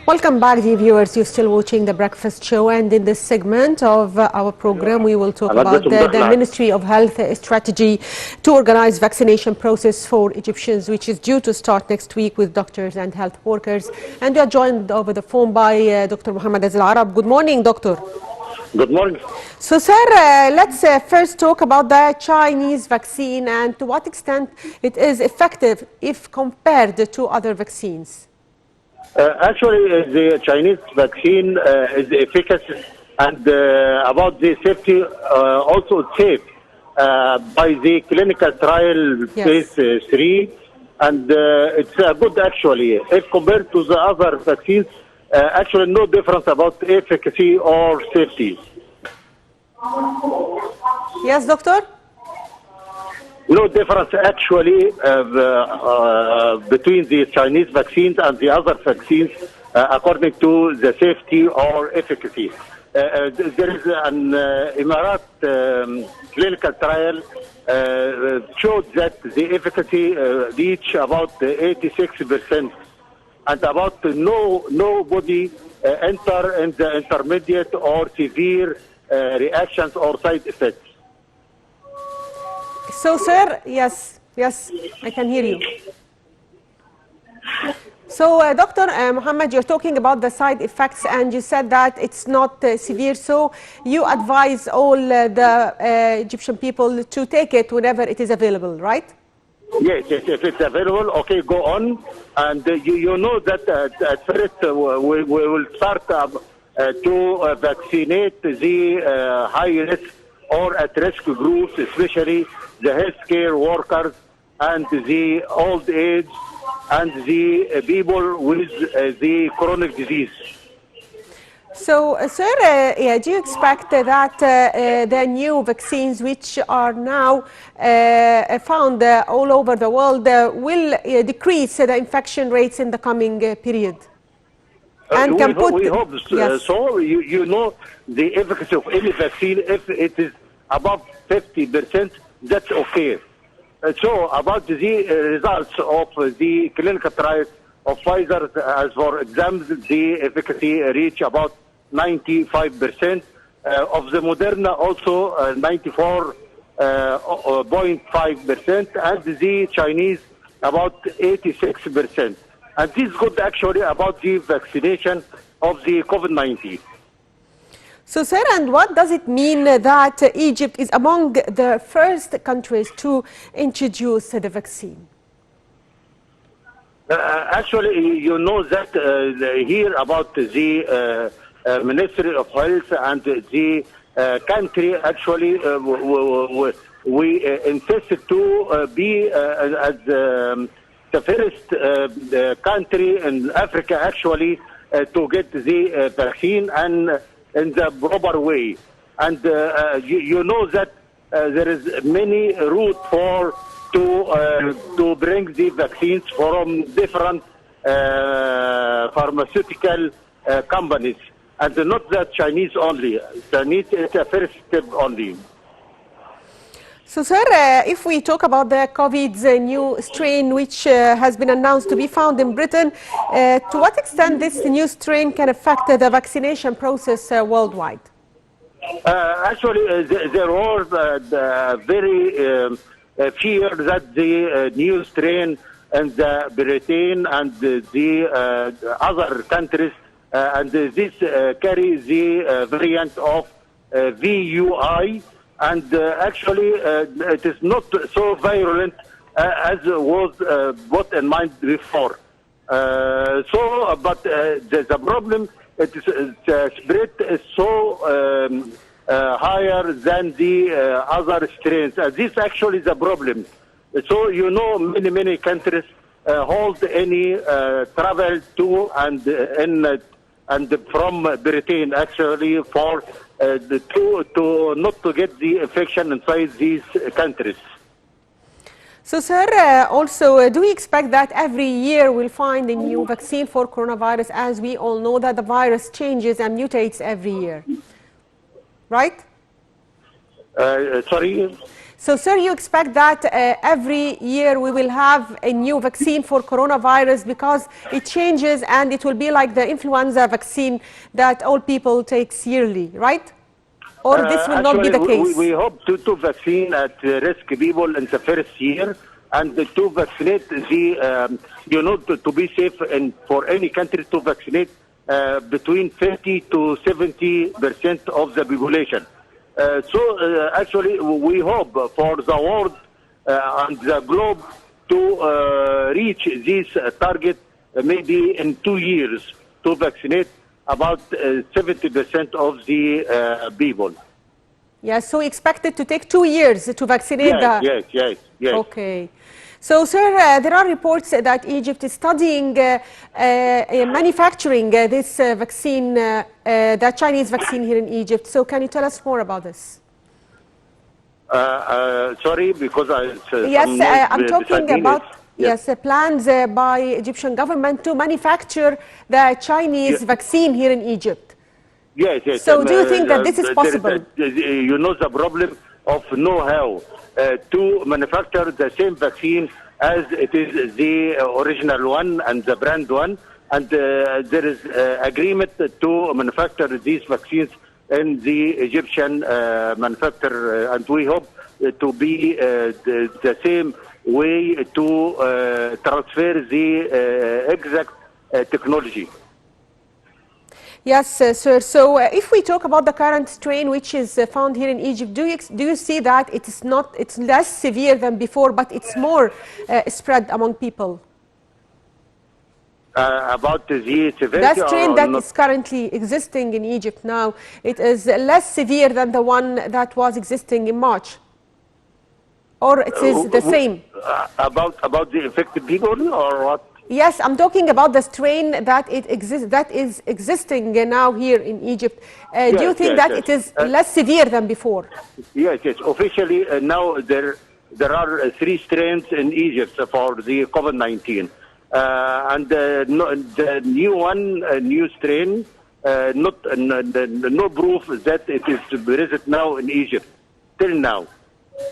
Welcome back, dear viewers. You're still watching The Breakfast Show, and in this segment of our program, we will talk about the Ministry of Health strategy to organize vaccination process for Egyptians, which is due to start next week with doctors and health workers. And we are joined over the phone by Dr. Mohamed Al-Arab. Good morning, doctor. Good morning. So, sir, let's first talk about the Chinese vaccine and to what extent it is effective if compared to other vaccines. Actually, the Chinese vaccine is efficacious, and about the safety, also safe by the clinical trial phase 3, and it's good actually. If compared to the other vaccines, actually no difference about efficacy or safety. Yes, doctor? No difference actually between the Chinese vaccines and the other vaccines according to the safety or efficacy. There is an Emirat clinical trial showed that the efficacy reached about 86%, and about nobody enter in the intermediate or severe reactions or side effects. So, sir, yes, I can hear you. So, Dr. Mohammed, you're talking about the side effects, and you said that it's not severe. So, you advise all the Egyptian people to take it whenever it is available, right? Yes, if it's available, okay, go on. And you know that at first we will start to vaccinate the high risk or at risk groups, especially the healthcare workers and the old age and the people with the chronic disease. So, sir, do you expect that the new vaccines, which are now found all over the world, will decrease the infection rates in the coming period? And we hope so. Yes. So, you know, the efficacy of any vaccine, if it is above 50%, that's okay. So, about the results of the clinical trials of Pfizer, as for example, the efficacy reach about 95%. Of the Moderna, also 94.5%, and the Chinese about 86%. And this is good actually about the vaccination of the COVID-19. So, sir, and what does it mean that Egypt is among the first countries to introduce the vaccine? Actually, you know that here about the Ministry of Health and the country, actually, we insisted to be as the first country in Africa, actually, to get the vaccine and in the proper way. And you know that there is many routes to bring the vaccines from different pharmaceutical companies, and not the Chinese only. Chinese is the first step only. So, sir, if we talk about the COVID's new strain, which has been announced to be found in Britain, to what extent this new strain can affect the vaccination process worldwide? Actually, there was very fear that the new strain in the Britain and the other countries, and this carry the variant of VUI. And actually, it is not so virulent as was put in mind before. But the problem, the spread is so higher than the other strains. This actually is the problem. So, you know, many countries hold any travel to and from Britain, actually, for to not to get the infection inside these countries. So, sir, also, do we expect that every year we'll find a new vaccine for coronavirus, as we all know that the virus changes and mutates every year, right? Sorry? So, sir, you expect that every year we will have a new vaccine for coronavirus because it changes and it will be like the influenza vaccine that all people take yearly, right? Or this will not be the case? We hope to vaccinate at risk people in the first year and to vaccinate the, to be safe and for any country to vaccinate between 50 to 70% of the population. Actually, we hope for the world and the globe to reach this target maybe in 2 years to vaccinate about 70% of the people. Yes, so expect it to take 2 years to vaccinate Yes. Okay. So, sir, there are reports that Egypt is studying manufacturing this vaccine, the Chinese vaccine here in Egypt. So, can you tell us more about this? Sorry, because I'm talking about plans by Egyptian government to manufacture the Chinese vaccine here in Egypt. Yes. So, do you think that this is possible? The problem of know-how to manufacture the same vaccine as it is the original one and the brand one, and there is agreement to manufacture these vaccines in the Egyptian manufacturer, and we hope to be the same way to transfer the exact technology. Yes, sir. So, if we talk about the current strain which is found here in Egypt, do you see that it's less severe than before, but it's more spread among people? About the severity? The strain that is currently existing in Egypt now, it is less severe than the one that was existing in March, or it is the same? About the affected people, or what? Yes, I'm talking about the strain that is existing now here in Egypt. Do you think that it is less severe than before? Yes. Officially, now there are 3 strains in Egypt for the COVID-19, and the new strain, no proof that it is present now in Egypt till now,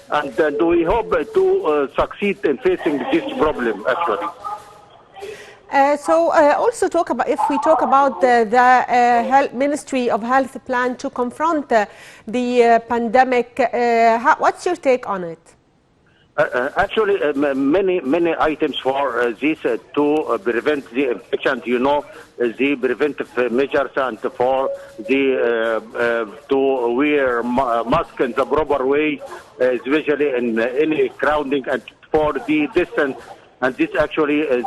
and we hope to succeed in facing this problem actually. Also if we talk about the Ministry of Health plan to confront the pandemic, what's your take on it? Actually, many items for this to prevent the infection. The preventive measures and for the to wear mask in the proper way, especially in any crowding, and for the distance. And this actually is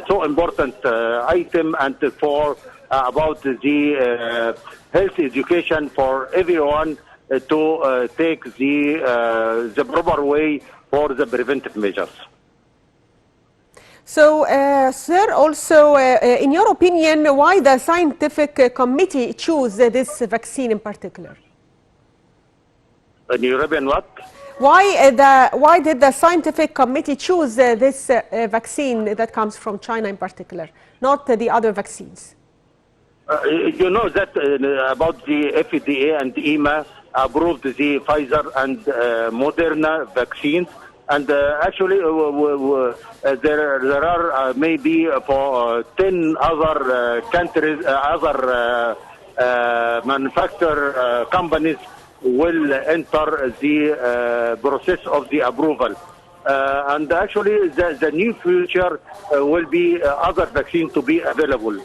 so important item, and for about the health education for everyone to take the proper way for the preventive measures. So, sir, also, in your opinion, why the scientific committee choose this vaccine in particular? In European what? Why did the scientific committee choose this vaccine that comes from China in particular, not the other vaccines? You know that about the FDA and EMA approved the Pfizer and Moderna vaccines, and actually there are maybe for 10 other countries, other manufacturer companies will enter the process of the approval. And actually the new future will be other vaccines to be available.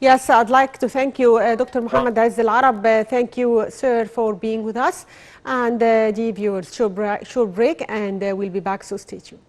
Yes, I'd like to thank you, Dr. Mohamed Azz Al Arab. Thank you, sir, for being with us. And dear viewers, short break, and we'll be back, so stay tuned.